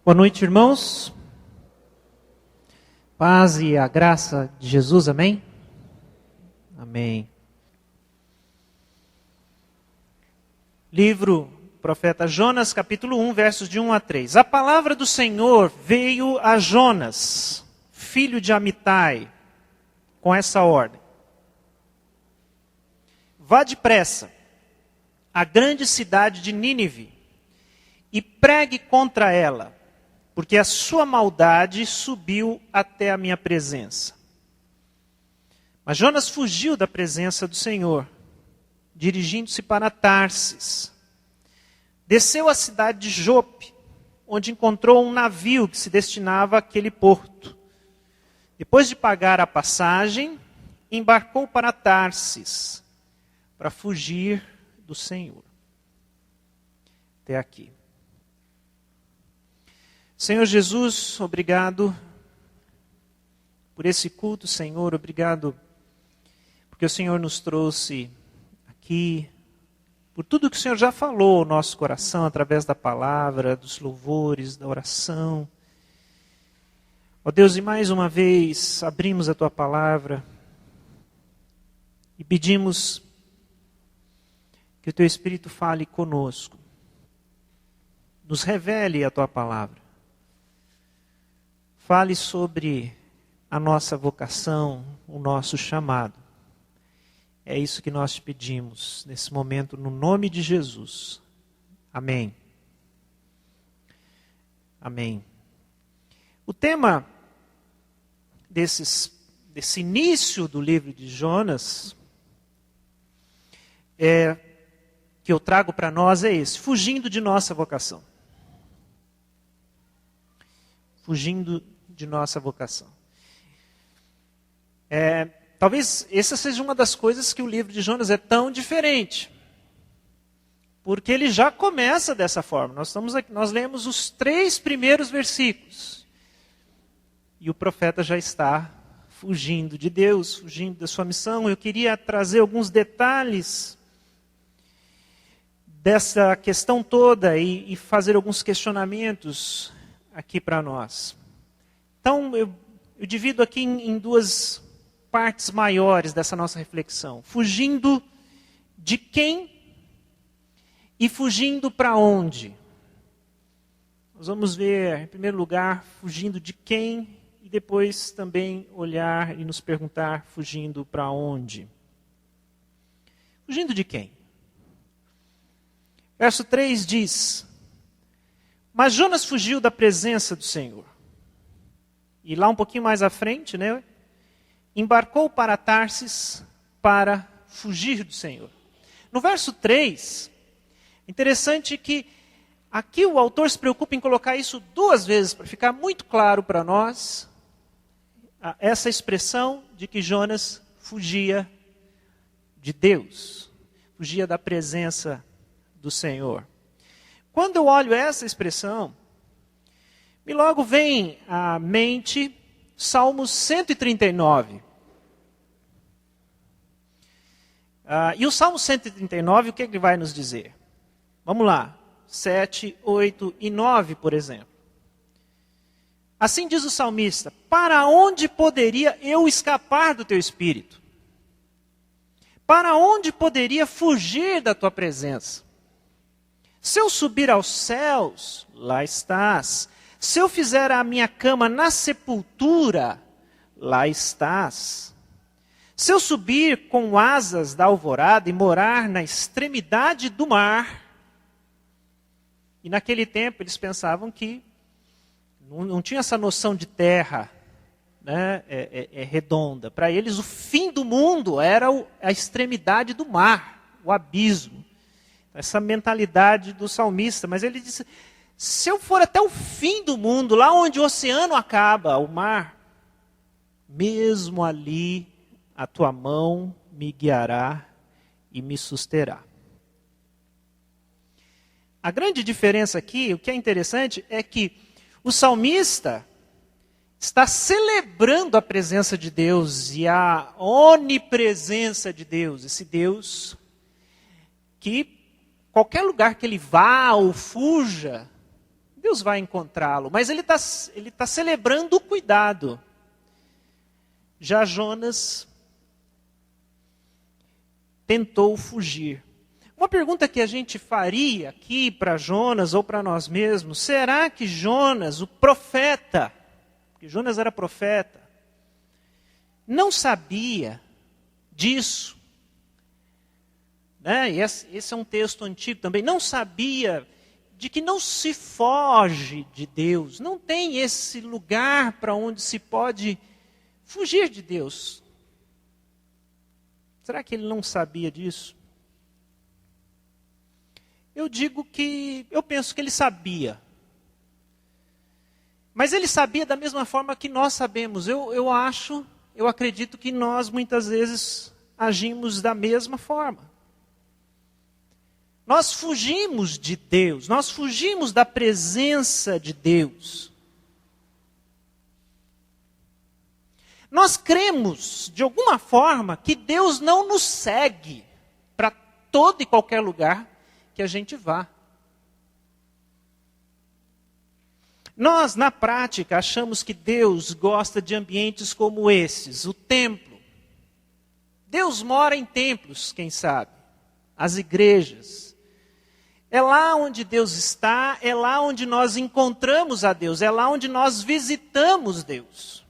Boa noite, irmãos. Paz e a graça de Jesus, amém? Amém. Livro Profeta Jonas, capítulo 1, versos de 1 a 3. A palavra do Senhor veio a Jonas, filho de Amitai, com essa ordem. Vá depressa à grande cidade de Nínive e pregue contra ela, porque a sua maldade subiu até a minha presença. Mas Jonas fugiu da presença do Senhor, dirigindo-se para Tarsis. Desceu à cidade de Jope, onde encontrou um navio que se destinava àquele porto. Depois de pagar a passagem, embarcou para Tarsis, para fugir do Senhor. Até aqui. Senhor Jesus, obrigado por esse culto, Senhor. Obrigado porque o Senhor nos trouxe aqui, por tudo que o Senhor já falou ao nosso coração, através da palavra, dos louvores, da oração. Ó Deus, e mais uma vez abrimos a Tua palavra e pedimos que o Teu Espírito fale conosco, nos revele a Tua palavra. Fale sobre a nossa vocação, o nosso chamado. É isso que nós te pedimos nesse momento, no nome de Jesus. Amém. Amém. O tema desse início do livro de Jonas, que eu trago para nós é esse: fugindo de nossa vocação. Fugindo de nossa vocação. Talvez essa seja uma das coisas que o livro de Jonas é tão diferente. Porque ele já começa dessa forma. Nós lemos os 3 primeiros versículos. E o profeta já está fugindo de Deus, fugindo da sua missão. Eu queria trazer alguns detalhes dessa questão toda e fazer alguns questionamentos aqui para nós. Então, eu divido aqui em 2 partes maiores dessa nossa reflexão. Fugindo de quem e fugindo para onde? Nós vamos ver, em primeiro lugar, fugindo de quem e depois também olhar e nos perguntar, fugindo para onde? Fugindo de quem? Verso 3 diz: mas Jonas fugiu da presença do Senhor. E lá um pouquinho mais à frente, embarcou para Tarsis para fugir do Senhor. No verso 3, interessante que aqui o autor se preocupa em colocar isso 2 vezes, para ficar muito claro para nós, essa expressão de que Jonas fugia de Deus, fugia da presença do Senhor. Quando eu olho essa expressão, me logo vem à mente Salmos 139. E o Salmo 139, o que ele vai nos dizer? Vamos lá, 7, 8 e 9, por exemplo. Assim diz o salmista: para onde poderia eu escapar do teu espírito? Para onde poderia fugir da tua presença? Se eu subir aos céus, lá estás. Se eu fizer a minha cama na sepultura, lá estás. Se eu subir com asas da alvorada e morar na extremidade do mar. E naquele tempo eles pensavam que não tinha essa noção de terra, redonda. Para eles o fim do mundo era a extremidade do mar, o abismo. Essa mentalidade do salmista. Mas ele disse: se eu for até o fim do mundo, lá onde o oceano acaba, o mar, mesmo ali a tua mão me guiará e me susterá. A grande diferença aqui, o que é interessante, é que o salmista está celebrando a presença de Deus e a onipresença de Deus, esse Deus que qualquer lugar que ele vá ou fuja, Deus vai encontrá-lo, mas ele tá celebrando o cuidado. Já Jonas tentou fugir. Uma pergunta que a gente faria aqui para Jonas ou para nós mesmos: será que Jonas, o profeta, porque Jonas era profeta, não sabia disso? Né? E esse é um texto antigo também. Não sabia de que não se foge de Deus, não tem esse lugar para onde se pode fugir de Deus. Será que ele não sabia disso? Eu penso que ele sabia. Mas ele sabia da mesma forma que nós sabemos. Eu acredito que nós muitas vezes agimos da mesma forma. Nós fugimos de Deus, nós fugimos da presença de Deus. Nós cremos, de alguma forma, que Deus não nos segue para todo e qualquer lugar que a gente vá. Nós, na prática, achamos que Deus gosta de ambientes como esses, o templo. Deus mora em templos, quem sabe, as igrejas. É lá onde Deus está, é lá onde nós encontramos a Deus, é lá onde nós visitamos Deus.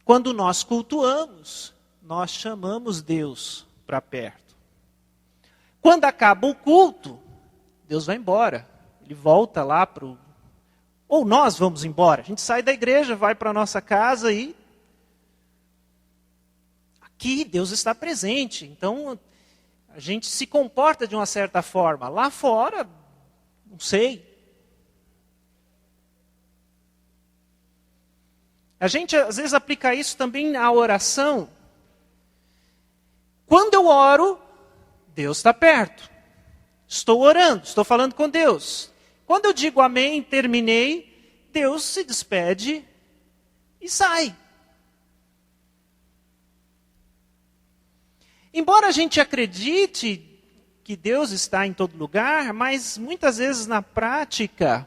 Quando nós cultuamos, nós chamamos Deus para perto. Quando acaba o culto, Deus vai embora. Ele volta lá para o... Ou nós vamos embora. A gente sai da igreja, vai para a nossa casa e... Aqui Deus está presente. Então, a gente se comporta de uma certa forma. Lá fora, não sei. A gente, às vezes, aplica isso também à oração. Quando eu oro, Deus está perto. Estou orando, estou falando com Deus. Quando eu digo amém, terminei, Deus se despede e sai. Embora a gente acredite que Deus está em todo lugar, mas muitas vezes na prática,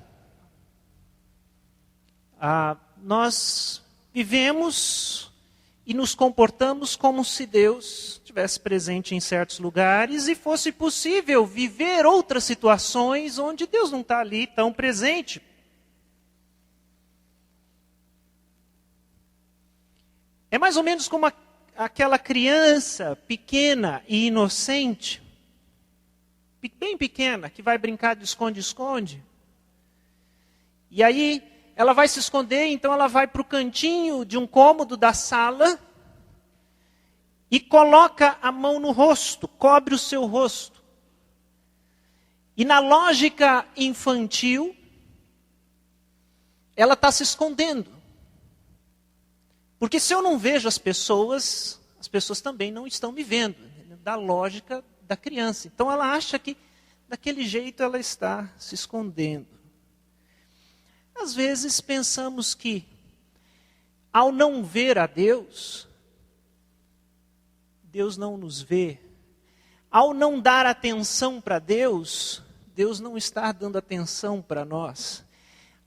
nós vivemos e nos comportamos como se Deus estivesse presente em certos lugares e fosse possível viver outras situações onde Deus não está ali tão presente. É mais ou menos como aquela criança pequena e inocente, bem pequena, que vai brincar de esconde-esconde. E aí ela vai se esconder, então ela vai para o cantinho de um cômodo da sala e coloca a mão no rosto, cobre o seu rosto. E na lógica infantil, ela está se escondendo. Porque se eu não vejo as pessoas também não estão me vendo. Da lógica da criança. Então ela acha que daquele jeito ela está se escondendo. Às vezes pensamos que, ao não ver a Deus, Deus não nos vê. Ao não dar atenção para Deus, Deus não está dando atenção para nós.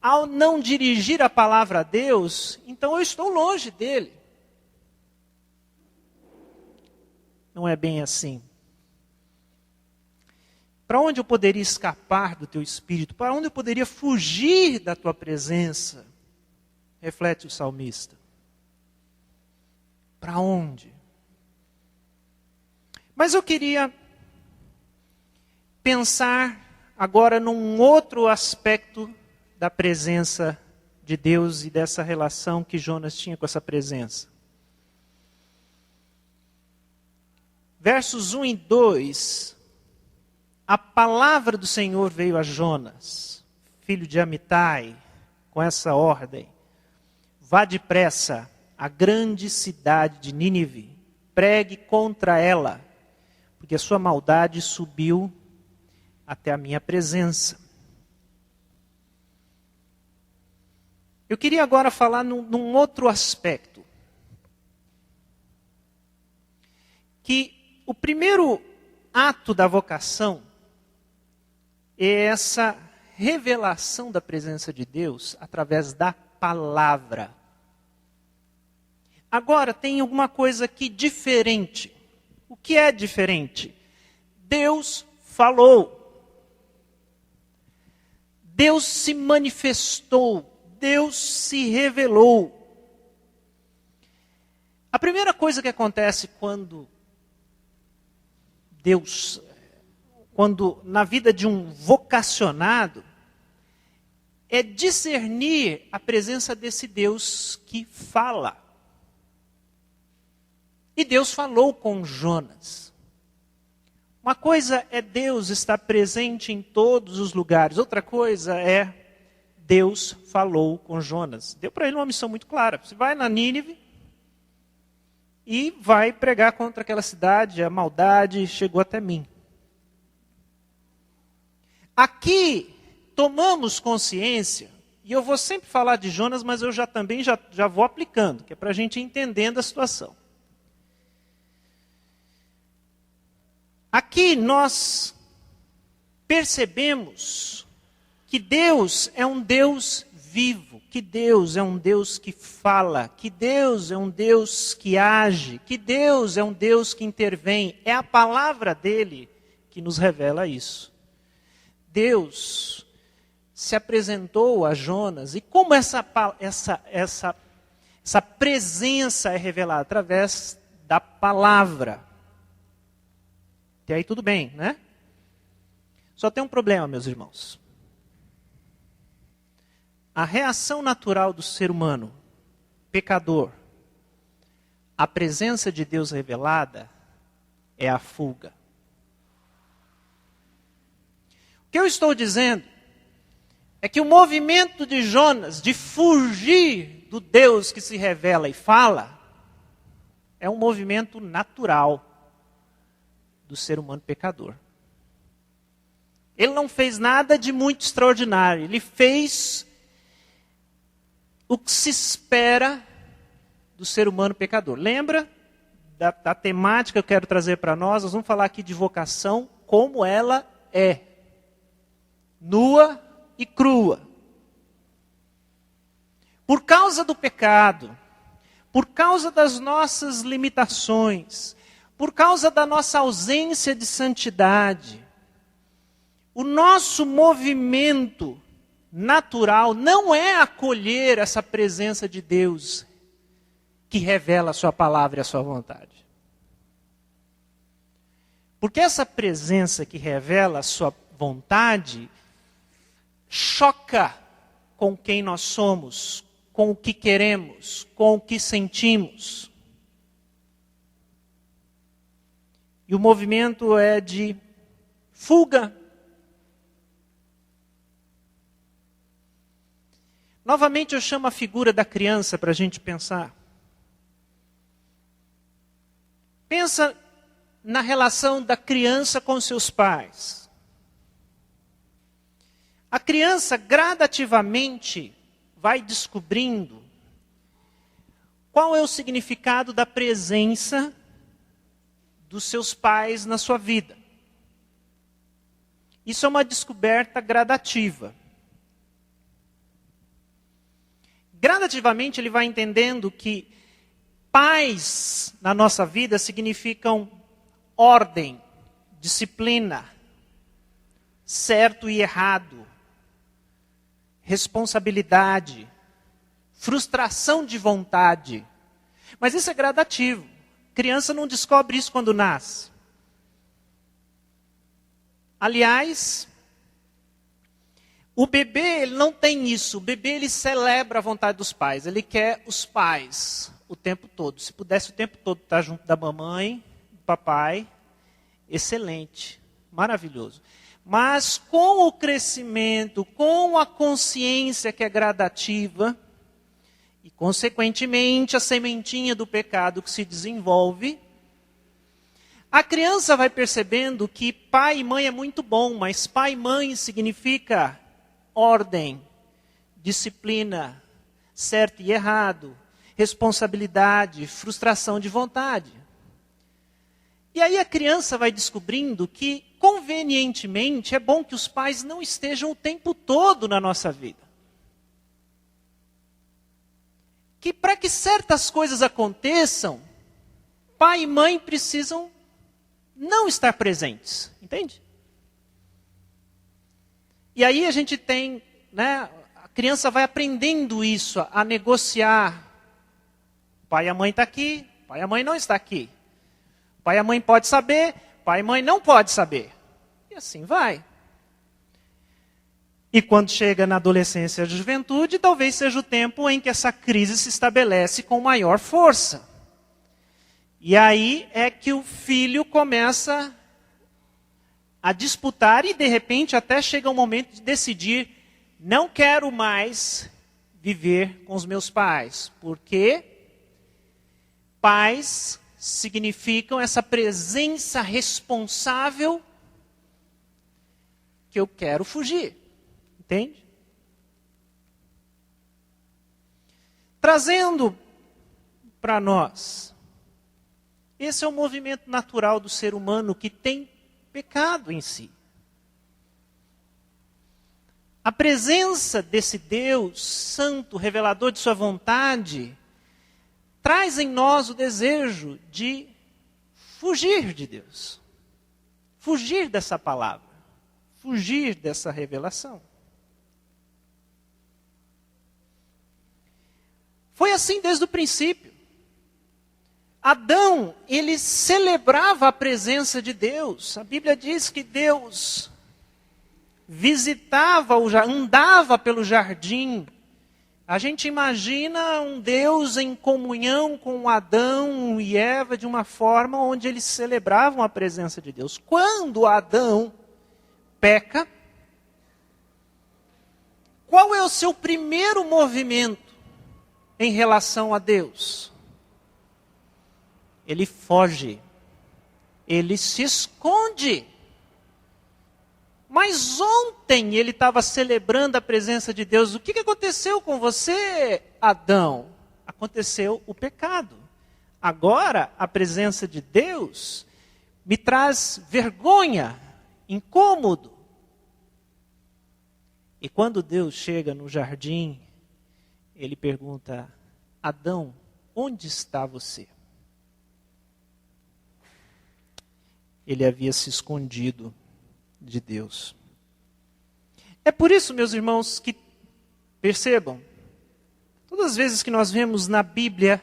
Ao não dirigir a palavra a Deus, então eu estou longe dele. Não é bem assim. Para onde eu poderia escapar do teu espírito? Para onde eu poderia fugir da tua presença? Reflete o salmista. Para onde? Mas eu queria pensar agora num outro aspecto da presença de Deus e dessa relação que Jonas tinha com essa presença. Versos 1 e 2, a palavra do Senhor veio a Jonas, filho de Amitai, com essa ordem: vá depressa à grande cidade de Nínive, pregue contra ela, porque a sua maldade subiu até a minha presença. Eu queria agora falar num outro aspecto. Que o primeiro ato da vocação é essa revelação da presença de Deus através da palavra. Agora, tem alguma coisa aqui diferente. O que é diferente? Deus falou. Deus se manifestou. Deus se revelou. A primeira coisa que acontece quando na vida de um vocacionado, é discernir a presença desse Deus que fala. E Deus falou com Jonas. Uma coisa é Deus estar presente em todos os lugares. Outra coisa é Deus falou com Jonas. Deu para ele uma missão muito clara. Você vai na Nínive e vai pregar contra aquela cidade. A maldade chegou até mim. Aqui tomamos consciência, e eu vou sempre falar de Jonas, mas eu também já vou aplicando, que é para a gente ir entendendo a situação. Aqui nós percebemos que Deus é um Deus vivo, que Deus é um Deus que fala, que Deus é um Deus que age, que Deus é um Deus que intervém. É a palavra dele que nos revela isso. Deus se apresentou a Jonas, e como essa presença é revelada? Através da palavra. Até aí tudo bem, né? Só tem um problema, meus irmãos. A reação natural do ser humano, pecador, à presença de Deus revelada, é a fuga. O que eu estou dizendo é que o movimento de Jonas de fugir do Deus que se revela e fala é um movimento natural do ser humano pecador. Ele não fez nada de muito extraordinário. Ele fez o que se espera do ser humano pecador. Lembra da temática que eu quero trazer para nós? Nós vamos falar aqui de vocação como ela é. Nua e crua. Por causa do pecado, por causa das nossas limitações, por causa da nossa ausência de santidade, o nosso movimento natural não é acolher essa presença de Deus que revela a sua palavra e a sua vontade. Porque essa presença que revela a sua vontade choca com quem nós somos, com o que queremos, com o que sentimos. E o movimento é de fuga. Novamente eu chamo a figura da criança para a gente pensar. Pensa na relação da criança com seus pais. A criança gradativamente vai descobrindo qual é o significado da presença dos seus pais na sua vida. Isso é uma descoberta gradativa. Gradativamente ele vai entendendo que pais na nossa vida significam ordem, disciplina, certo e errado, responsabilidade, frustração de vontade. Mas isso é gradativo. Criança não descobre isso quando nasce. Aliás, o bebê ele não tem isso. O bebê ele celebra a vontade dos pais. Ele quer os pais o tempo todo. Se pudesse o tempo todo estar junto da mamãe, do papai, excelente, maravilhoso. Mas com o crescimento, com a consciência que é gradativa, e consequentemente a sementinha do pecado que se desenvolve, a criança vai percebendo que pai e mãe é muito bom, mas pai e mãe significa ordem, disciplina, certo e errado, responsabilidade, frustração de vontade. E aí a criança vai descobrindo que convenientemente, é bom que os pais não estejam o tempo todo na nossa vida. Que para que certas coisas aconteçam, pai e mãe precisam não estar presentes, entende? E aí a gente tem, né, a criança vai aprendendo isso, a negociar. O pai e a mãe estão aqui, o pai e a mãe não estão aqui. O pai e a mãe pode saber, o pai e a mãe não pode saber. E assim vai. E quando chega na adolescência e a juventude, talvez seja o tempo em que essa crise se estabelece com maior força. E aí é que o filho começa a disputar e, de repente, até chega o momento de decidir: não quero mais viver com os meus pais, porque pais significam essa presença responsável que eu quero fugir. Entende? Trazendo para nós, esse é o movimento natural do ser humano que tem pecado em si. A presença desse Deus santo, revelador de sua vontade, traz em nós o desejo de fugir de Deus. Fugir dessa palavra. Fugir dessa revelação. Foi assim desde o princípio. Adão, ele celebrava a presença de Deus. A Bíblia diz que Deus visitava, andava pelo jardim. A gente imagina um Deus em comunhão com Adão e Eva de uma forma onde eles celebravam a presença de Deus. Quando Adão peca, qual é o seu primeiro movimento em relação a Deus? Ele foge, ele se esconde. Mas ontem ele estava celebrando a presença de Deus. O que aconteceu com você, Adão? Aconteceu o pecado. Agora a presença de Deus me traz vergonha, incômodo. E quando Deus chega no jardim, ele pergunta: Adão, onde está você? Ele havia se escondido de Deus. É por isso, meus irmãos, que percebam, todas as vezes que nós vemos na Bíblia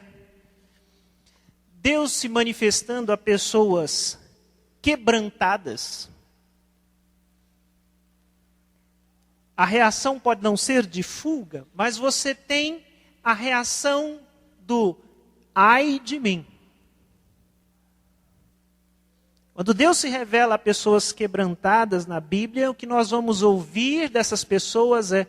Deus se manifestando a pessoas quebrantadas, a reação pode não ser de fuga, mas você tem a reação do ai de mim. Quando Deus se revela a pessoas quebrantadas na Bíblia, o que nós vamos ouvir dessas pessoas é: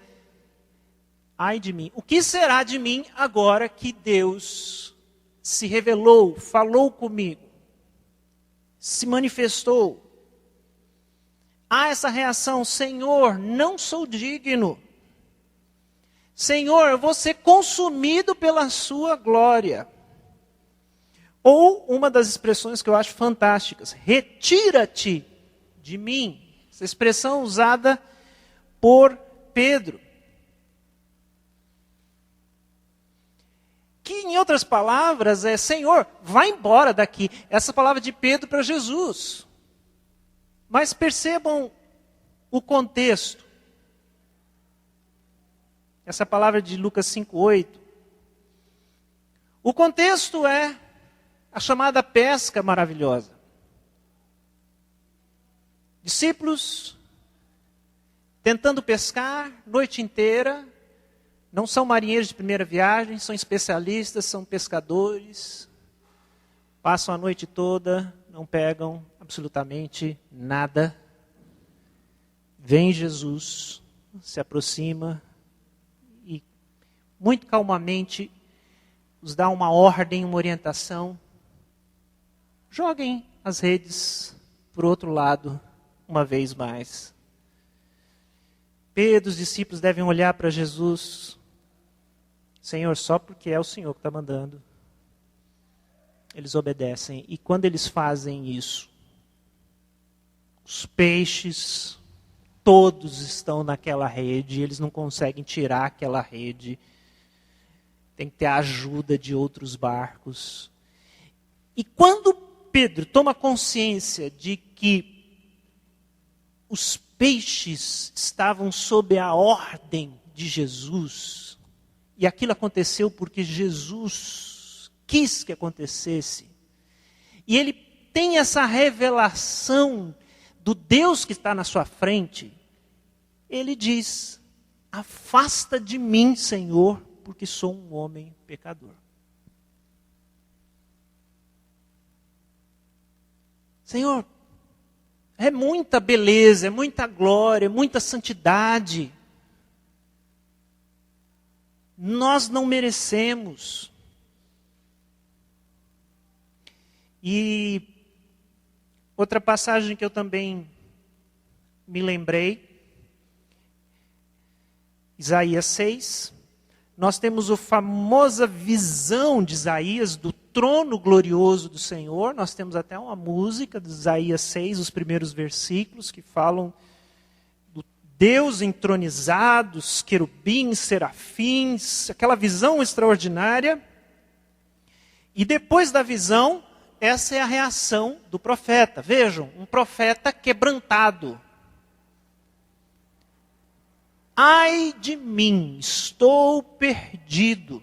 ai de mim. O que será de mim agora que Deus se revelou, falou comigo, se manifestou? Há essa reação: Senhor, não sou digno. Senhor, eu vou ser consumido pela sua glória. Ou uma das expressões que eu acho fantásticas: retira-te de mim. Essa expressão usada por Pedro. Que, em outras palavras, é: Senhor, vai embora daqui. Essa palavra de Pedro para Jesus. Mas percebam o contexto. Essa palavra de Lucas 5:8. O contexto é a chamada pesca maravilhosa. Discípulos tentando pescar noite inteira. Não são marinheiros de primeira viagem, são especialistas, são pescadores. Passam a noite toda, não pegam absolutamente nada. Vem Jesus, se aproxima e muito calmamente os dá uma ordem, uma orientação. Joguem as redes para o outro lado uma vez mais. Pedro, os discípulos devem olhar para Jesus. Senhor, só porque é o Senhor que está mandando. Eles obedecem. E quando eles fazem isso, Os peixes, todos estão naquela rede, eles não conseguem tirar aquela rede. Tem que ter a ajuda de outros barcos. E quando Pedro toma consciência de que os peixes estavam sob a ordem de Jesus, e aquilo aconteceu porque Jesus quis que acontecesse, e ele tem essa revelação do Deus que está na sua frente, ele diz: afasta de mim, Senhor, porque sou um homem pecador. Senhor, é muita beleza, é muita glória, é muita santidade. Nós não merecemos. E outra passagem que eu também me lembrei, Isaías 6, nós temos a famosa visão de Isaías do trono glorioso do Senhor. Nós temos até uma música de Isaías 6, os primeiros versículos, que falam do Deus entronizado, os querubins, serafins, aquela visão extraordinária. E depois da visão, essa é a reação do profeta. Vejam, um profeta quebrantado. Ai de mim, estou perdido,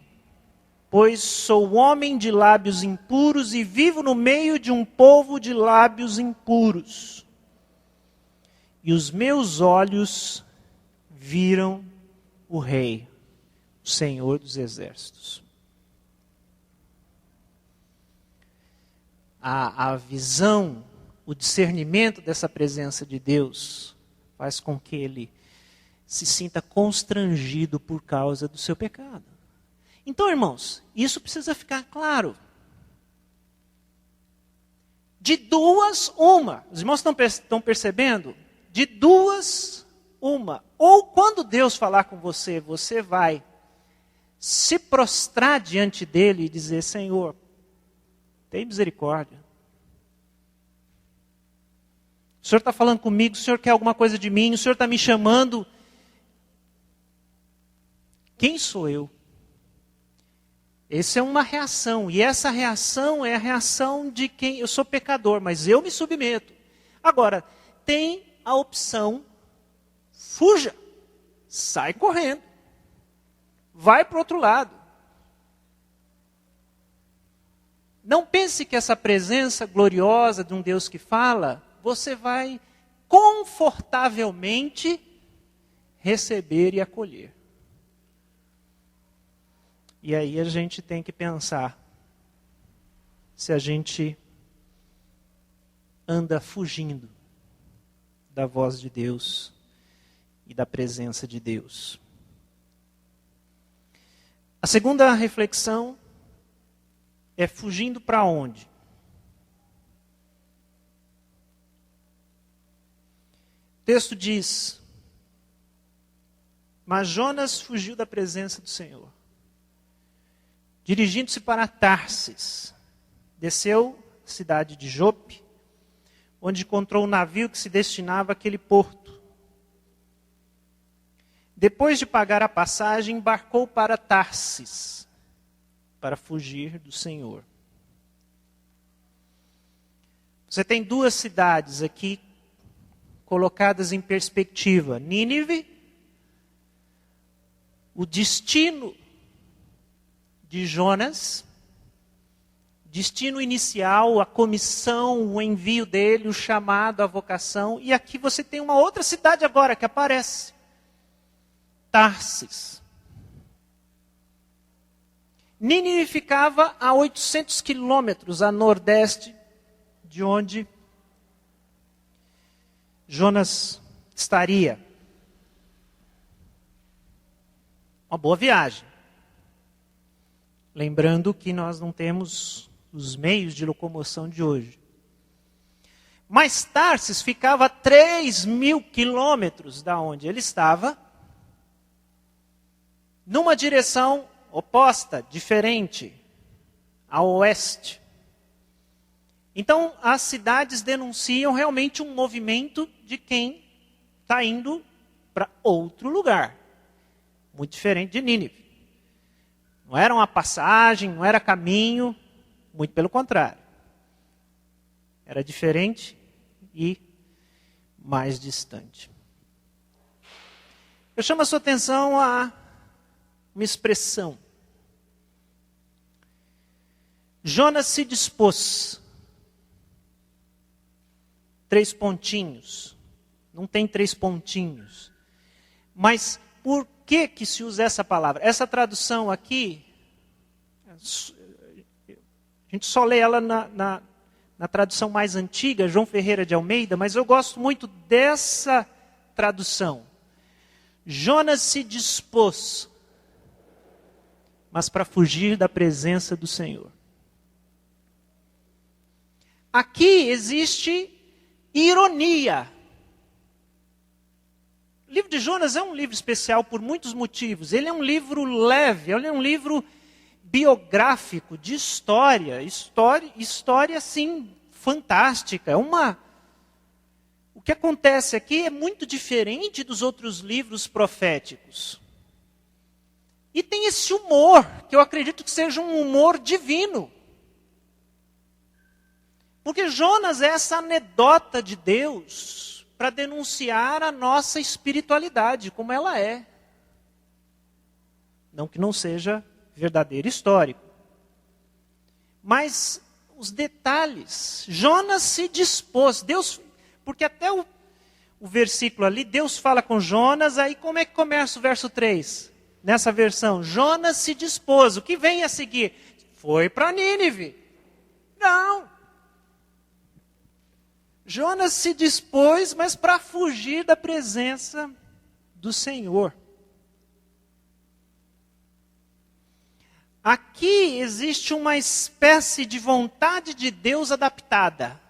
pois sou homem de lábios impuros e vivo no meio de um povo de lábios impuros. E os meus olhos viram o Rei, o Senhor dos Exércitos. A visão, o discernimento dessa presença de Deus faz com que ele se sinta constrangido por causa do seu pecado. Então, irmãos, isso precisa ficar claro. De duas, uma. Os irmãos estão percebendo? De duas, uma. Ou quando Deus falar com você, você vai se prostrar diante dele e dizer: Senhor, tem misericórdia. O Senhor está falando comigo, o Senhor quer alguma coisa de mim, o Senhor está me chamando. Quem sou eu? Essa é uma reação, e essa reação é a reação de quem eu sou pecador, mas eu me submeto. Agora, tem a opção: fuja, sai correndo, vai para o outro lado. Não pense que essa presença gloriosa de um Deus que fala, você vai confortavelmente receber e acolher. E aí a gente tem que pensar se a gente anda fugindo da voz de Deus e da presença de Deus. A segunda reflexão é: fugindo para onde? O texto diz: mas Jonas fugiu da presença do Senhor. Dirigindo-se para Tarsis, desceu à cidade de Jope, onde encontrou um navio que se destinava àquele porto. Depois de pagar a passagem, embarcou para Tarsis, para fugir do Senhor. Você tem duas cidades aqui colocadas em perspectiva. Nínive, o destino de Jonas, destino inicial, a comissão, o envio dele, o chamado, a vocação. E aqui você tem uma outra cidade agora que aparece. Tarsis. Nínive ficava a 800 quilômetros a nordeste de onde Jonas estaria. Uma boa viagem. Lembrando que nós não temos os meios de locomoção de hoje. Mas Tarsis ficava a 3.000 quilômetros da onde ele estava, numa direção oposta, diferente, a oeste. Então, as cidades denunciam realmente um movimento de quem está indo para outro lugar. Muito diferente de Nínive. Não era uma passagem, não era caminho, muito pelo contrário. Era diferente e mais distante. Eu chamo a sua atenção a uma expressão. Jonas se dispôs. 3 pontinhos. Não tem 3 pontinhos. Mas por que se usa essa palavra? Essa tradução aqui, a gente só lê ela na tradução mais antiga, João Ferreira de Almeida, mas eu gosto muito dessa tradução. Jonas se dispôs, mas para fugir da presença do Senhor. Aqui existe ironia. O livro de Jonas é um livro especial por muitos motivos. Ele é um livro leve, ele é um livro biográfico, de história. História, assim, fantástica. O que acontece aqui é muito diferente dos outros livros proféticos. E tem esse humor, que eu acredito que seja um humor divino. Porque Jonas é essa anedota de Deus para denunciar a nossa espiritualidade, como ela é. Não que não seja verdadeiro histórico. Mas os detalhes. Jonas se dispôs. Deus, porque até o versículo ali, Deus fala com Jonas, aí como é que começa o verso 3? Nessa versão, Jonas se dispôs. O que vem a seguir? Foi para Nínive. Não. Jonas se dispôs, mas para fugir da presença do Senhor. Aqui existe uma espécie de vontade de Deus adaptada.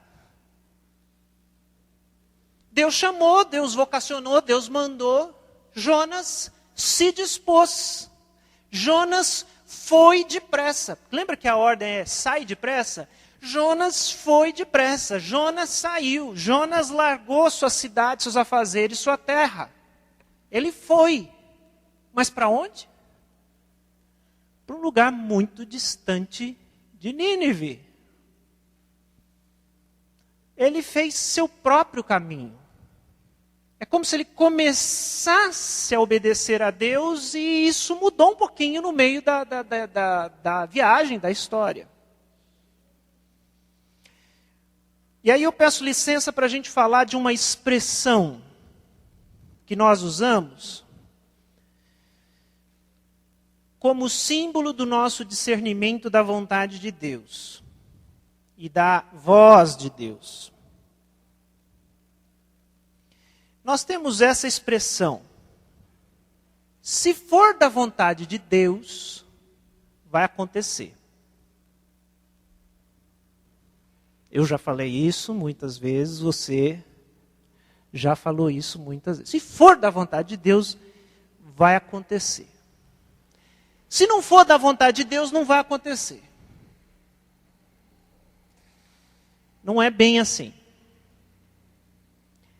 Deus chamou, Deus vocacionou, Deus mandou. Jonas se dispôs. Jonas foi depressa. Lembra que a ordem é sai depressa? Jonas foi depressa, Jonas saiu, Jonas largou sua cidade, seus afazeres, sua terra. Ele foi. Mas para onde? Para um lugar muito distante de Nínive. Ele fez seu próprio caminho. É como se ele começasse a obedecer a Deus e isso mudou um pouquinho no meio da viagem, da história. E aí eu peço licença para a gente falar de uma expressão que nós usamos como símbolo do nosso discernimento da vontade de Deus e da voz de Deus. Nós temos essa expressão. Se for da vontade de Deus, vai acontecer. Eu já falei isso muitas vezes, você já falou isso muitas vezes. Se for da vontade de Deus, vai acontecer. Se não for da vontade de Deus, não vai acontecer. Não é bem assim.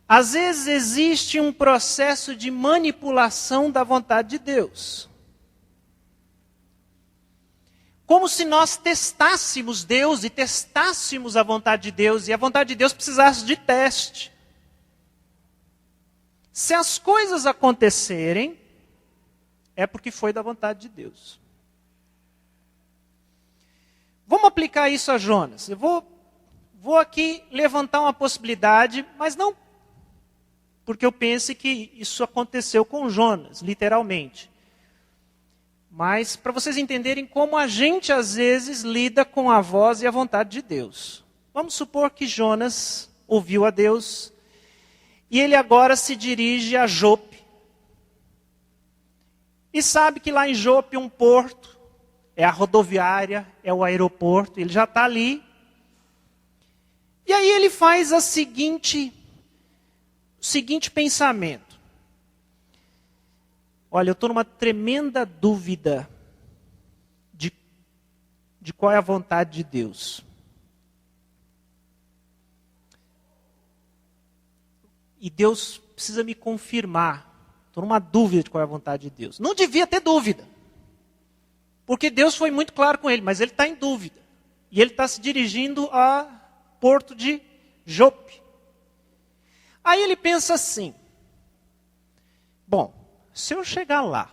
Às vezes existe um processo de manipulação da vontade de Deus. Como se nós testássemos Deus e testássemos a vontade de Deus, e a vontade de Deus precisasse de teste. Se as coisas acontecerem, é porque foi da vontade de Deus. Vamos aplicar isso a Jonas. Eu vou aqui levantar uma possibilidade, mas não porque eu pense que isso aconteceu com Jonas, literalmente. Mas para vocês entenderem como a gente às vezes lida com a voz e a vontade de Deus. Vamos supor que Jonas ouviu a Deus e ele agora se dirige a Jope. E sabe que lá em Jope um porto, é a rodoviária, é o aeroporto, ele já está ali. E aí ele faz o seguinte pensamento. Olha, eu estou numa tremenda dúvida de qual é a vontade de Deus. e Deus precisa me confirmar. Estou numa dúvida de qual é a vontade de Deus. Não devia ter dúvida. Porque Deus foi muito claro com ele, mas ele está em dúvida. E ele está se dirigindo a porto de Jope. Aí ele pensa assim, bom, se eu chegar lá,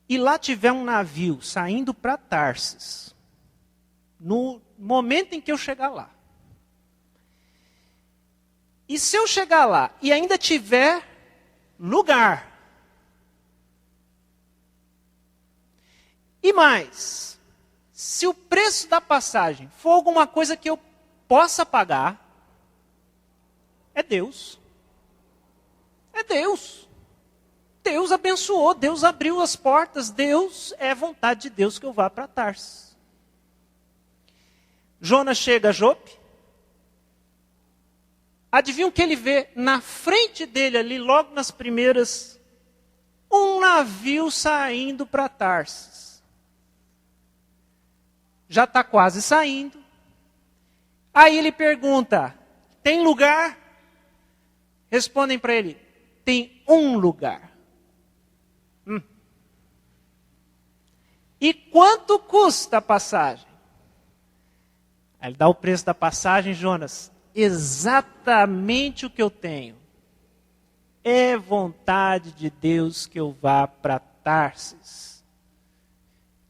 e lá tiver um navio saindo para Tarsis, no momento em que eu chegar lá, e se eu chegar lá e ainda tiver lugar, e mais, se o preço da passagem for alguma coisa que eu possa pagar, é Deus. É Deus. Deus abençoou, Deus abriu as portas, Deus, é vontade de Deus que eu vá para Tarsis. Jonas chega a Jope. Adivinha o que ele vê na frente dele ali, logo nas primeiras, um navio saindo para Tarsis. Já está quase saindo. Aí ele pergunta, tem lugar? Respondem para ele, tem um lugar. E quanto custa a passagem? Aí ele dá o preço da passagem, Jonas. Exatamente o que eu tenho. É vontade de Deus que eu vá para Tarsis.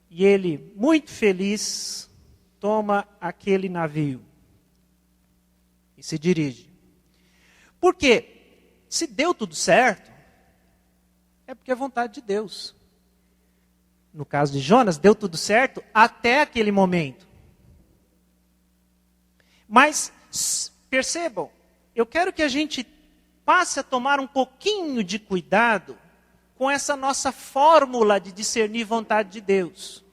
E ele, muito feliz, toma aquele navio e se dirige. Por quê? Se deu tudo certo, é porque é vontade de Deus. No caso de Jonas, deu tudo certo até aquele momento. Mas, percebam, eu quero que a gente passe a tomar um pouquinho de cuidado com essa nossa fórmula de discernir vontade de Deus,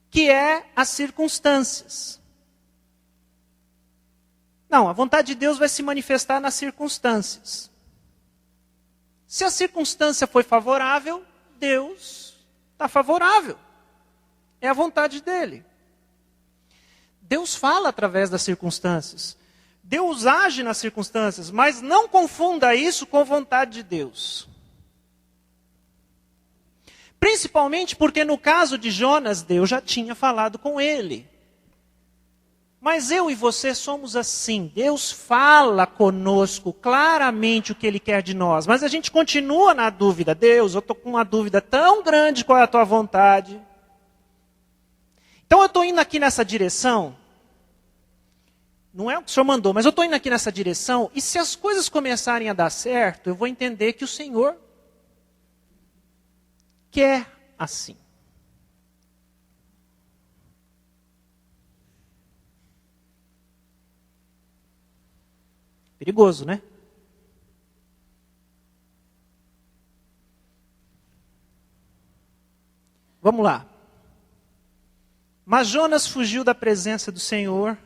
que é as circunstâncias. Não, a vontade de Deus vai se manifestar nas circunstâncias. Se a circunstância foi favorável, Deus está favorável. É a vontade dele. Deus fala através das circunstâncias. Deus age nas circunstâncias, mas não confunda isso com vontade de Deus. Principalmente porque no caso de Jonas, Deus já tinha falado com ele. Mas eu e você somos assim. Deus fala conosco claramente o que Ele quer de nós. Mas a gente continua na dúvida. Deus, eu estou com uma dúvida tão grande, qual é a tua vontade? Então eu estou indo aqui nessa direção. Não é o que o Senhor mandou, mas eu estou indo aqui nessa direção. E se as coisas começarem a dar certo, eu vou entender que o Senhor quer assim. Perigoso, né? Vamos lá. Mas Jonas fugiu da presença do Senhor,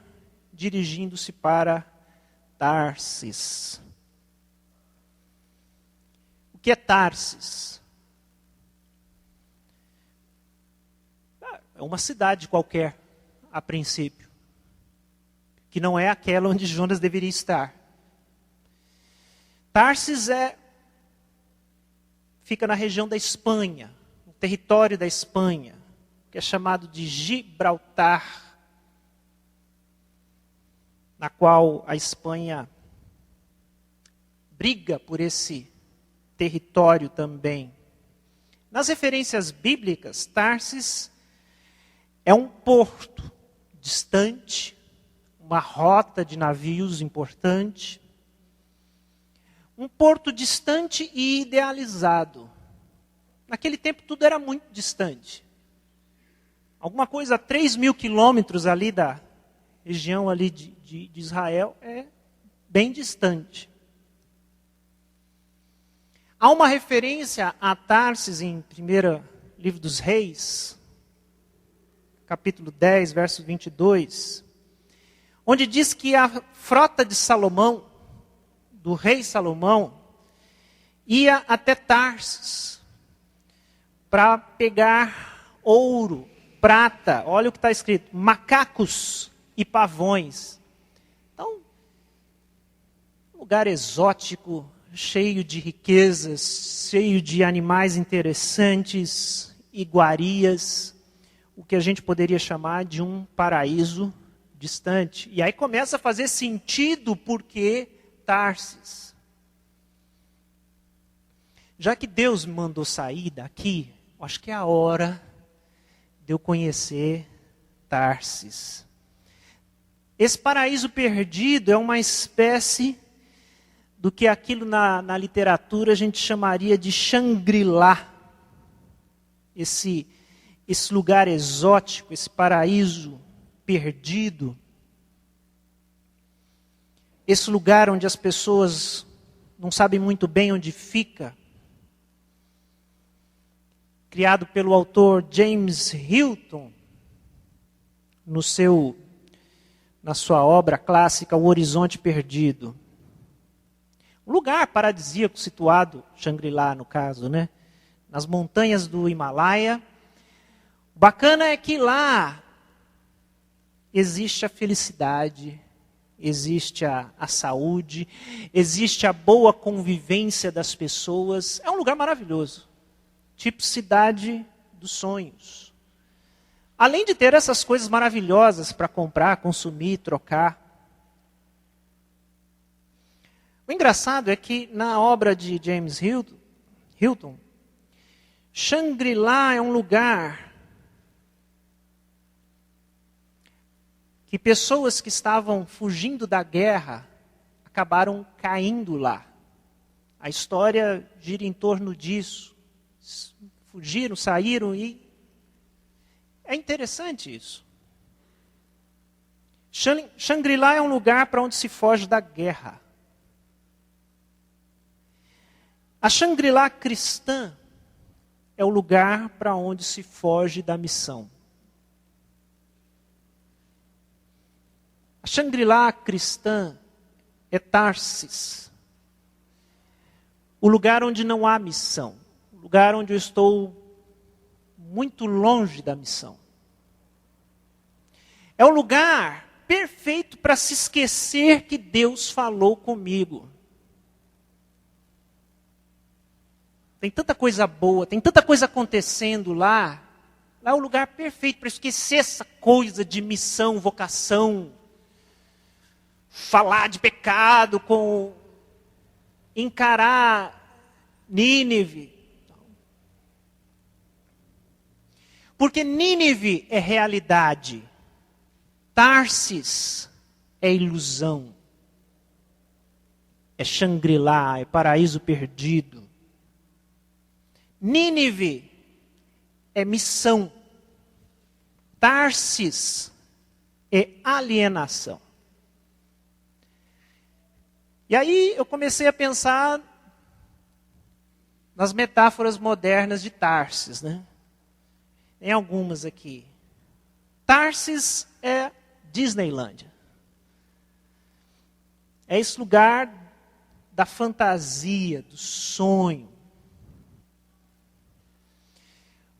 dirigindo-se para Tarsis. O que é Tarsis? É uma cidade qualquer, a princípio, que não é aquela onde Jonas deveria estar. Tarsis fica na região da Espanha, no território da Espanha, que é chamado de Gibraltar, na qual a Espanha briga por esse território também. Nas referências bíblicas, Tarsis é um porto distante, uma rota de navios importante, um porto distante e idealizado. Naquele tempo tudo era muito distante. Alguma coisa a 3.000 quilômetros ali da região ali de Israel é bem distante. Há uma referência a Tarsis em 1 Livro dos Reis, capítulo 10, verso 22, onde diz que a frota de Salomão, do rei Salomão, ia até Tarsis para pegar ouro, prata, olha o que está escrito, macacos e pavões. Então, lugar exótico, cheio de riquezas, cheio de animais interessantes, iguarias, o que a gente poderia chamar de um paraíso distante. E aí começa a fazer sentido porque Tarsis. Já que Deus me mandou sair daqui, acho que é a hora de eu conhecer Tarsis. Esse paraíso perdido é uma espécie do que aquilo na literatura a gente chamaria de Shangri-La. Esse lugar exótico, esse paraíso perdido. Esse lugar onde as pessoas não sabem muito bem onde fica. Criado pelo autor James Hilton, na sua obra clássica O Horizonte Perdido. Um lugar paradisíaco situado, Shangri-La no caso, né? Nas montanhas do Himalaia. O bacana é que lá existe a felicidade, existe a saúde, existe a boa convivência das pessoas. É um lugar maravilhoso. Tipo cidade dos sonhos. Além de ter essas coisas maravilhosas para comprar, consumir, trocar. O engraçado é que na obra de James Hilton, Shangri-La é um lugar que pessoas que estavam fugindo da guerra acabaram caindo lá. A história gira em torno disso. Fugiram, saíram e... É interessante isso. Shangri-La é um lugar para onde se foge da guerra. A Shangri-La cristã é o lugar para onde se foge da missão. A Shangri-La cristã é Tarsis. O lugar onde não há missão. O lugar onde eu estou muito longe da missão. É o lugar perfeito para se esquecer que Deus falou comigo. Tem tanta coisa boa, tem tanta coisa acontecendo lá. Lá é o lugar perfeito para esquecer essa coisa de missão, vocação. Falar de pecado, encarar Nínive. Porque Nínive é realidade. Tarsis é ilusão. É Shangri-La, é paraíso perdido. Nínive é missão. Tarsis é alienação. E aí eu comecei a pensar nas metáforas modernas de Tarsis, né? Tem algumas aqui. Tarsis é Disneylândia. É esse lugar da fantasia, do sonho.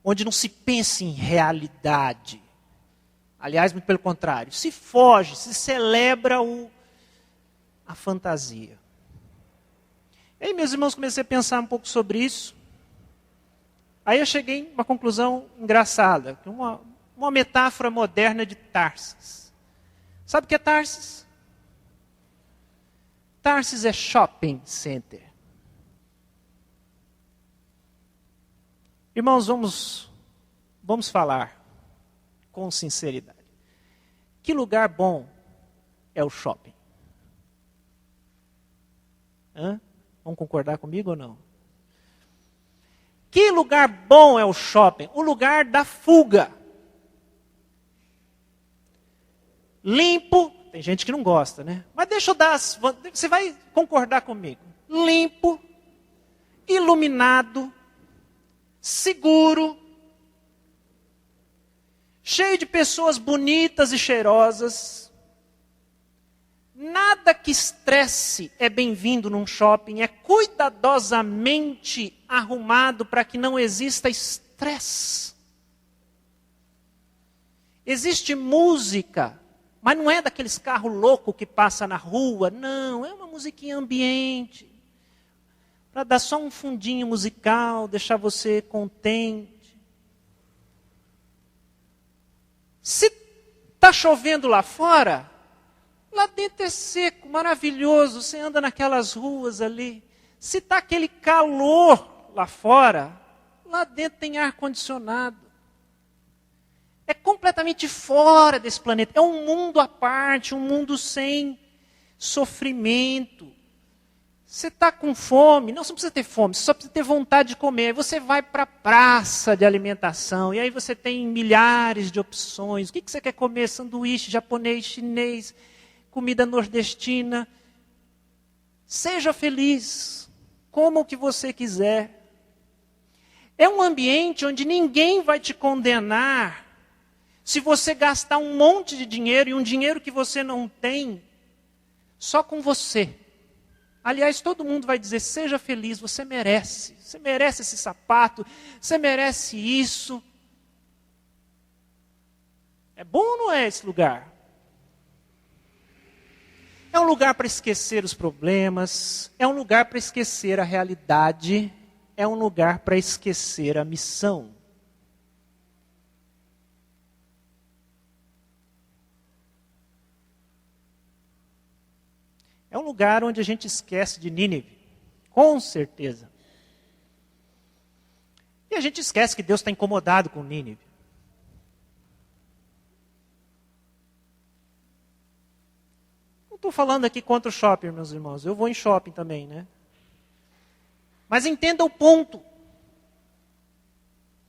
Onde não se pensa em realidade. Aliás, muito pelo contrário. Se foge, se celebra a fantasia. E aí, meus irmãos, comecei a pensar um pouco sobre isso. Aí eu cheguei a uma conclusão engraçada. Uma metáfora moderna de Tarsis. Sabe o que é Tarsis? Tarsis é shopping center. Irmãos, vamos falar com sinceridade. Que lugar bom é o shopping? Vamos concordar comigo ou não? Que lugar bom é o shopping? O lugar da fuga. Limpo, tem gente que não gosta, né? Mas deixa eu dar, você vai concordar comigo. Limpo, iluminado, seguro, cheio de pessoas bonitas e cheirosas. Nada que estresse é bem-vindo num shopping, é cuidadosamente arrumado para que não exista estresse. Existe música, mas não é daqueles carros loucos que passa na rua, não, é uma musiquinha ambiente, para dar só um fundinho musical, deixar você contente. Se está chovendo lá fora, lá dentro é seco, maravilhoso, você anda naquelas ruas ali. Se está aquele calor lá fora, lá dentro tem ar-condicionado. É completamente fora desse planeta. É um mundo à parte, um mundo sem sofrimento. Você está com fome? Não, você não precisa ter fome, você só precisa ter vontade de comer. Aí você vai para a praça de alimentação, e aí você tem milhares de opções. O que você quer comer? Sanduíche japonês, chinês, comida nordestina. Seja feliz, coma o que você quiser. É um ambiente onde ninguém vai te condenar se você gastar um monte de dinheiro, e um dinheiro que você não tem, só com você. Aliás, todo mundo vai dizer, seja feliz, você merece esse sapato, você merece isso. É bom ou não é esse lugar? É um lugar para esquecer os problemas, é um lugar para esquecer a realidade, é um lugar para esquecer a missão. É um lugar onde a gente esquece de Nínive, com certeza. E a gente esquece que Deus está incomodado com Nínive. Não estou falando aqui contra o shopping, meus irmãos. Eu vou em shopping também, né? Mas entenda o ponto.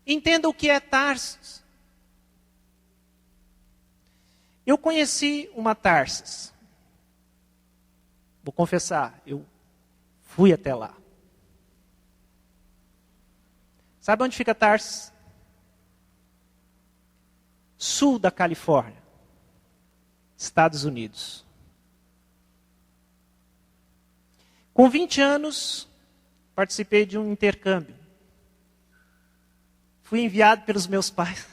Entenda o que é Tarsis. Eu conheci uma Tarsis. Vou confessar, eu fui até lá. Sabe onde fica Tarsis? Sul da Califórnia, Estados Unidos. Com 20 anos, participei de um intercâmbio. Fui enviado pelos meus pais.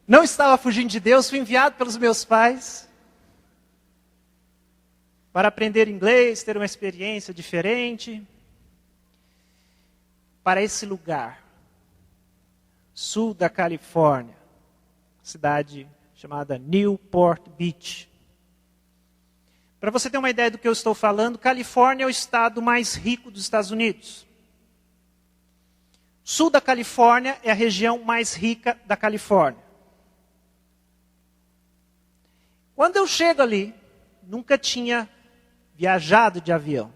Não estava fugindo de Deus, fui enviado pelos meus pais para aprender inglês, ter uma experiência diferente, para esse lugar, sul da Califórnia, cidade chamada Newport Beach. Para você ter uma ideia do que eu estou falando, Califórnia é o estado mais rico dos Estados Unidos. Sul da Califórnia é a região mais rica da Califórnia. Quando eu chego ali, nunca tinha viajado de avião.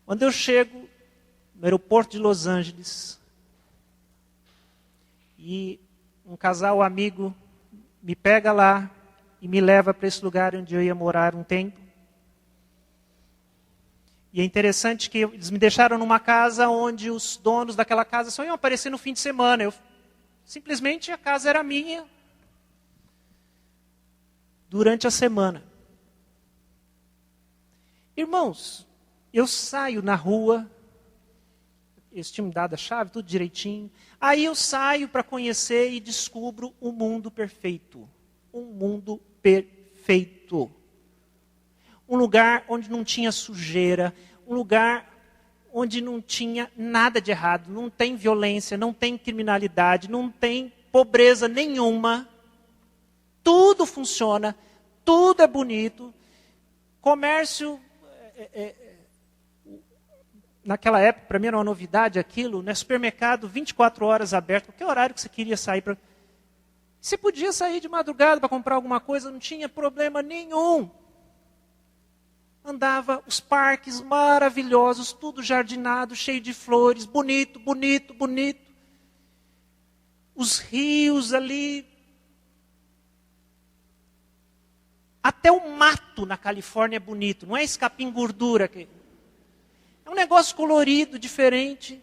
Quando eu chego no aeroporto de Los Angeles, e um casal amigo me pega lá e me leva para esse lugar onde eu ia morar um tempo. E é interessante que eles me deixaram numa casa onde os donos daquela casa só iam aparecer no fim de semana. Simplesmente a casa era minha durante a semana. Irmãos, eu saio na rua, eles tinham me dado a chave, tudo direitinho. Aí eu saio para conhecer e descubro um mundo perfeito. Um mundo perfeito. Um lugar onde não tinha sujeira, um lugar onde não tinha nada de errado, não tem violência, não tem criminalidade, não tem pobreza nenhuma. Tudo funciona, tudo é bonito. Comércio, naquela época, para mim era uma novidade aquilo, né? Supermercado 24 horas aberto, qualquer horário que você queria sair. Você podia sair de madrugada para comprar alguma coisa, não tinha problema nenhum. Andava os parques maravilhosos, tudo jardinado, cheio de flores, bonito, bonito, bonito. Os rios ali. Até o mato na Califórnia é bonito, não é esse capim gordura. É um negócio colorido, diferente.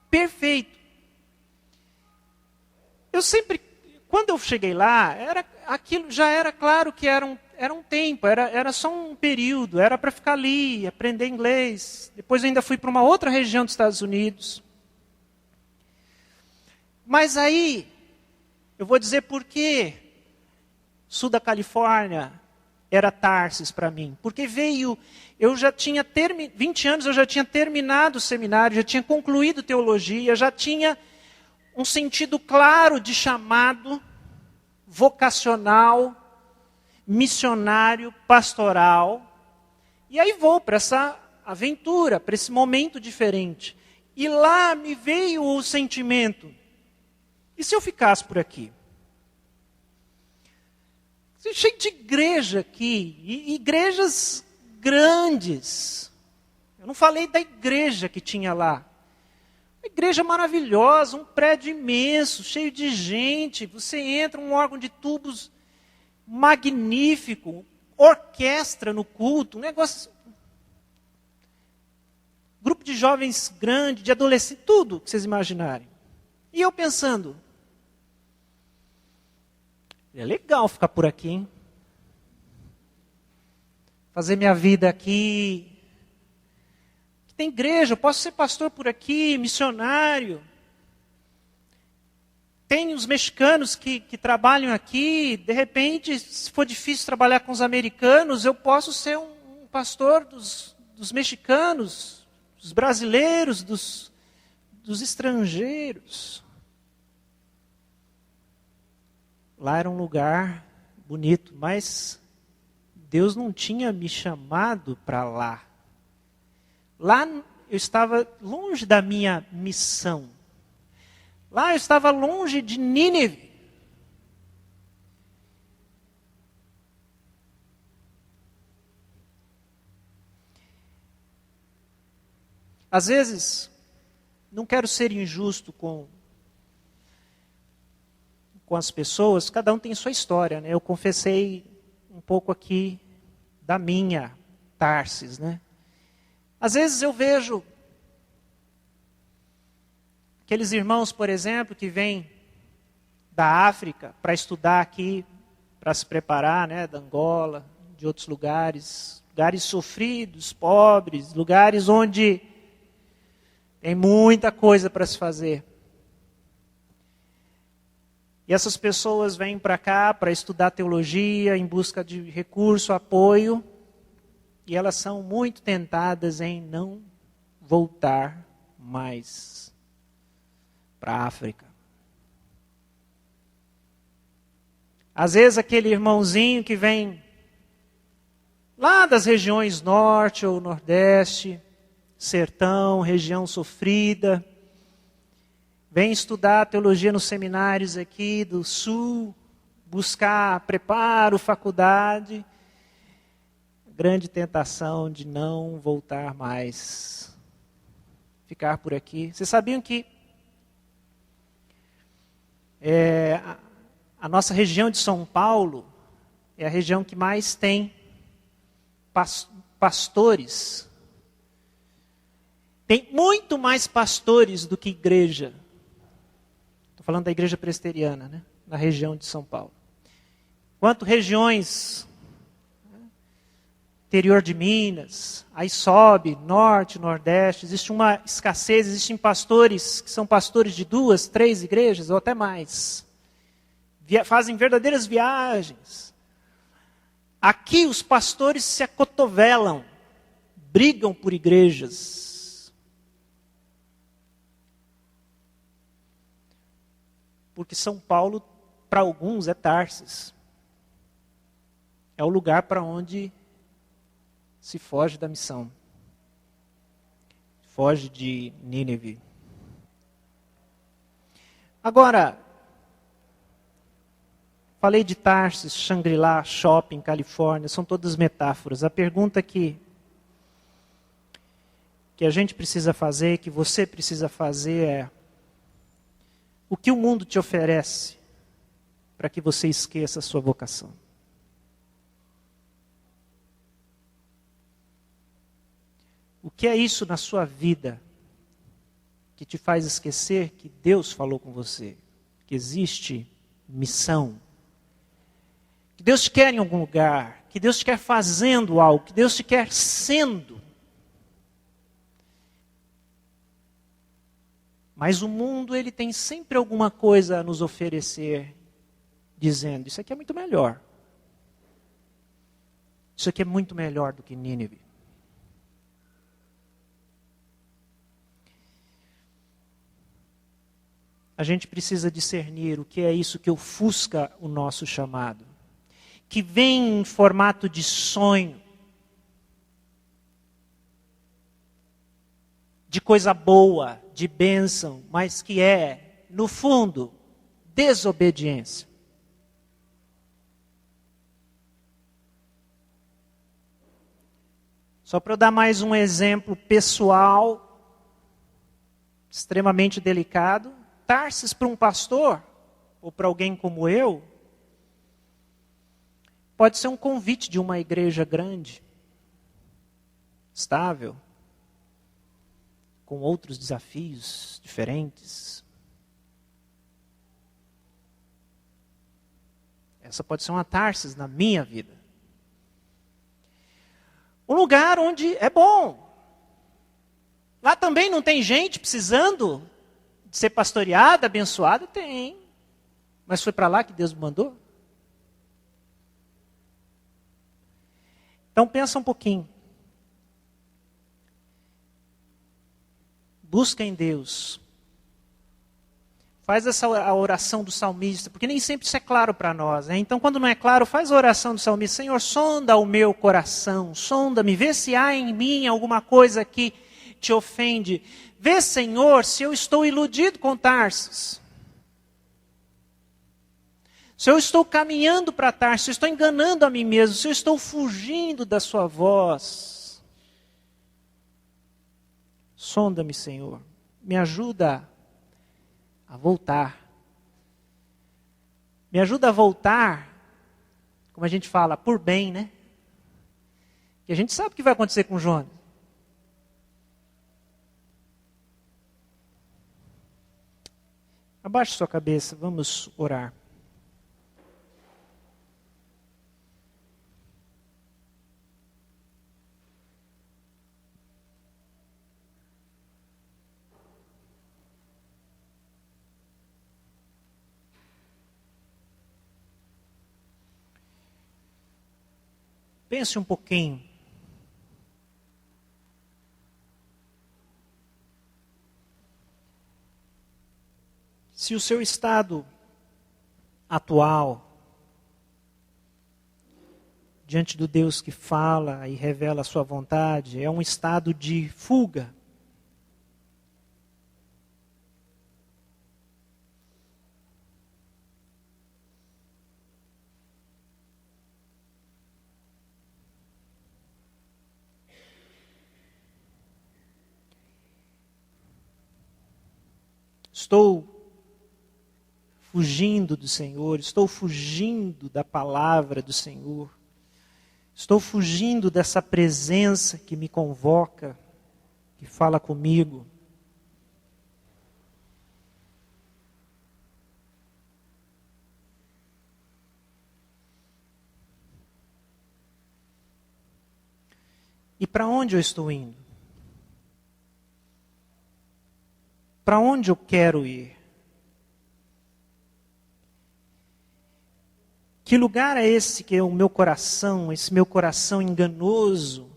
Perfeito. Eu sempre, quando eu cheguei lá, aquilo já era claro que era um tempo, era só um período, era para ficar ali, aprender inglês. Depois eu ainda fui para uma outra região dos Estados Unidos. Mas aí, eu vou dizer por quê sul da Califórnia era Tarsis para mim. Porque eu já tinha 20 anos, eu já tinha terminado o seminário, já tinha concluído teologia, já tinha um sentido claro de chamado vocacional, missionário, pastoral. E aí vou para essa aventura, para esse momento diferente. E lá me veio o sentimento, e se eu ficasse por aqui? Cheio de igreja aqui, e igrejas grandes. Eu não falei da igreja que tinha lá. Uma igreja maravilhosa, um prédio imenso, cheio de gente. Você entra, um órgão de tubos magnífico, orquestra no culto, um negócio... Grupo de jovens grande, de adolescentes, tudo que vocês imaginarem. E eu pensando, é legal ficar por aqui, hein? Fazer minha vida aqui. Tem igreja, eu posso ser pastor por aqui, missionário. Tem os mexicanos que trabalham aqui. De repente, se for difícil trabalhar com os americanos, eu posso ser um pastor dos mexicanos, dos brasileiros, dos estrangeiros. Lá era um lugar bonito, mas Deus não tinha me chamado para lá. Lá eu estava longe da minha missão. Lá eu estava longe de Nínive. Às vezes, não quero ser injusto com as pessoas, cada um tem sua história, né? Eu confessei um pouco aqui da minha Tarsis, né? Às vezes eu vejo aqueles irmãos, por exemplo, que vêm da África para estudar aqui, para se preparar, né? Da Angola, de outros lugares sofridos, pobres, lugares onde tem muita coisa para se fazer. E essas pessoas vêm para cá para estudar teologia, em busca de recurso, apoio, e elas são muito tentadas em não voltar mais para a África. Às vezes aquele irmãozinho que vem lá das regiões norte ou nordeste, sertão, região sofrida, vem estudar teologia nos seminários aqui do sul, buscar preparo, faculdade. Grande tentação de não voltar mais, ficar por aqui. Vocês sabiam que a nossa região de São Paulo é a região que mais tem pastores? Tem muito mais pastores do que igreja. Estou falando da igreja presbiteriana, né? Na região de São Paulo. Quanto regiões, interior de Minas, aí sobe, norte, nordeste, existe uma escassez, existem pastores que são pastores de 2, 3 igrejas, ou até mais. Fazem verdadeiras viagens. Aqui os pastores se acotovelam, brigam por igrejas. Porque São Paulo, para alguns, é Tarsis. É o lugar para onde se foge da missão. Foge de Nínive. Agora, falei de Tarsis, Shangri-La, Shopping, Califórnia, são todas metáforas. A pergunta que a gente precisa fazer, que você precisa fazer é: o que o mundo te oferece para que você esqueça a sua vocação? O que é isso na sua vida que te faz esquecer que Deus falou com você? Que existe missão? Que Deus te quer em algum lugar? Que Deus te quer fazendo algo? Que Deus te quer sendo? Mas o mundo, ele tem sempre alguma coisa a nos oferecer, dizendo: isso aqui é muito melhor. Isso aqui é muito melhor do que Nínive. A gente precisa discernir o que é isso que ofusca o nosso chamado. Que vem em formato de sonho. De coisa boa, de bênção, mas que é, no fundo, desobediência. Só para eu dar mais um exemplo pessoal, extremamente delicado, Tarsis para um pastor, ou para alguém como eu, pode ser um convite de uma igreja grande, estável, com outros desafios diferentes. Essa pode ser uma Tarsis na minha vida. Um lugar onde é bom. Lá também não tem gente precisando de ser pastoreada, abençoada? Tem. Mas foi para lá que Deus me mandou? Então pensa um pouquinho. Busca em Deus. Faz a oração do salmista, porque nem sempre isso é claro para nós. Né? Então, quando não é claro, faz a oração do salmista. Senhor, sonda o meu coração, sonda-me, vê se há em mim alguma coisa que te ofende. Vê, Senhor, se eu estou iludido com Tarsis. Se eu estou caminhando para Tarsis, se eu estou enganando a mim mesmo, se eu estou fugindo da sua voz. Sonda-me, Senhor. Me ajuda a voltar. Me ajuda a voltar, como a gente fala, por bem, né? Que a gente sabe o que vai acontecer com Jonas. Abaixe sua cabeça, vamos orar. Pense um pouquinho. Se o seu estado atual, diante do Deus que fala e revela a sua vontade, é um estado de fuga, estou fugindo do Senhor, estou fugindo da palavra do Senhor, estou fugindo dessa presença que me convoca, que fala comigo. E para onde eu estou indo? Para onde eu quero ir? Que lugar é esse que é o meu coração, esse meu coração enganoso,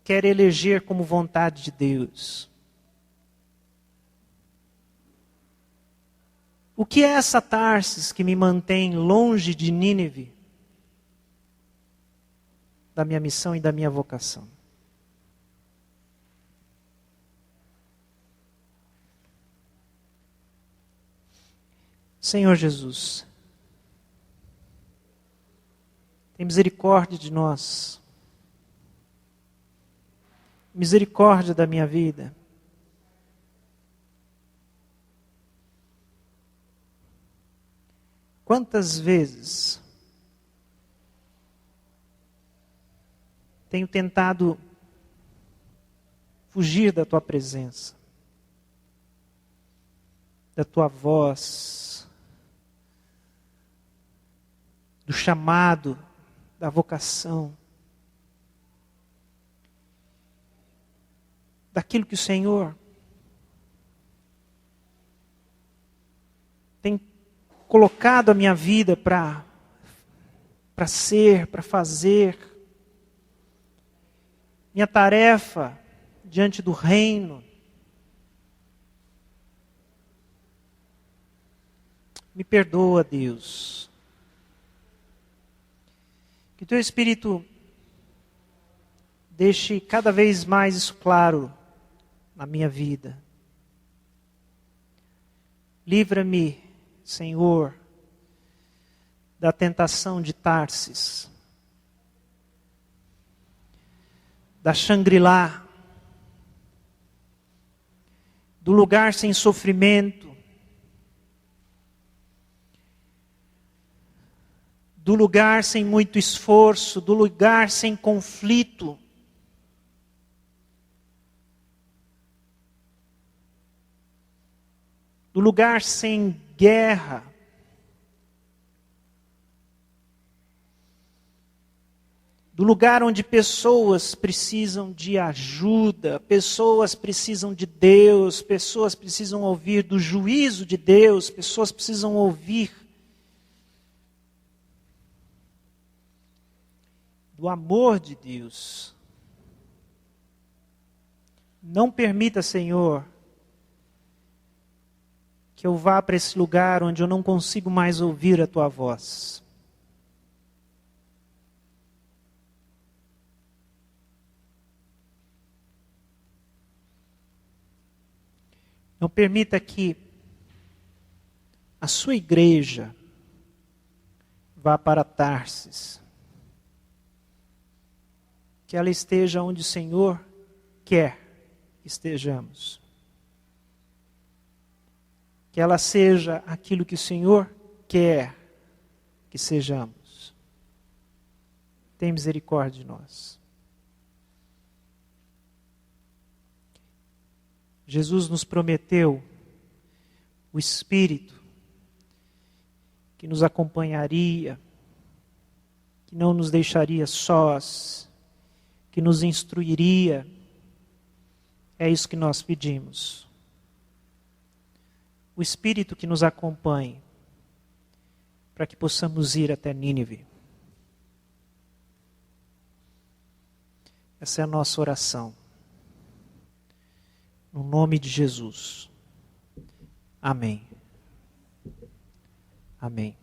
quer eleger como vontade de Deus? O que é essa Tarsis que me mantém longe de Nínive, da minha missão e da minha vocação? Senhor Jesus, tem misericórdia de nós, misericórdia da minha vida. Quantas vezes tenho tentado fugir da tua presença, da tua voz, do chamado, da vocação, daquilo que o Senhor tem colocado a minha vida para para ser, para fazer. Minha tarefa diante do reino. Me perdoa, Deus. Que Teu Espírito deixe cada vez mais isso claro na minha vida. Livra-me, Senhor, da tentação de Tarsis, da Shangri-La, do lugar sem sofrimento, do lugar sem muito esforço, do lugar sem conflito. Do lugar sem guerra. Do lugar onde pessoas precisam de ajuda, pessoas precisam de Deus, pessoas precisam ouvir do juízo de Deus, pessoas precisam ouvir do amor de Deus. Não permita, Senhor, que eu vá para esse lugar onde eu não consigo mais ouvir a Tua voz. Não permita que a sua igreja vá para Tarsis. Que ela esteja onde o Senhor quer que estejamos. Que ela seja aquilo que o Senhor quer que sejamos. Tem misericórdia de nós. Jesus nos prometeu o Espírito que nos acompanharia, que não nos deixaria sós, que nos instruiria. É isso que nós pedimos. O Espírito que nos acompanhe, para que possamos ir até Nínive. Essa é a nossa oração. No nome de Jesus. Amém. Amém.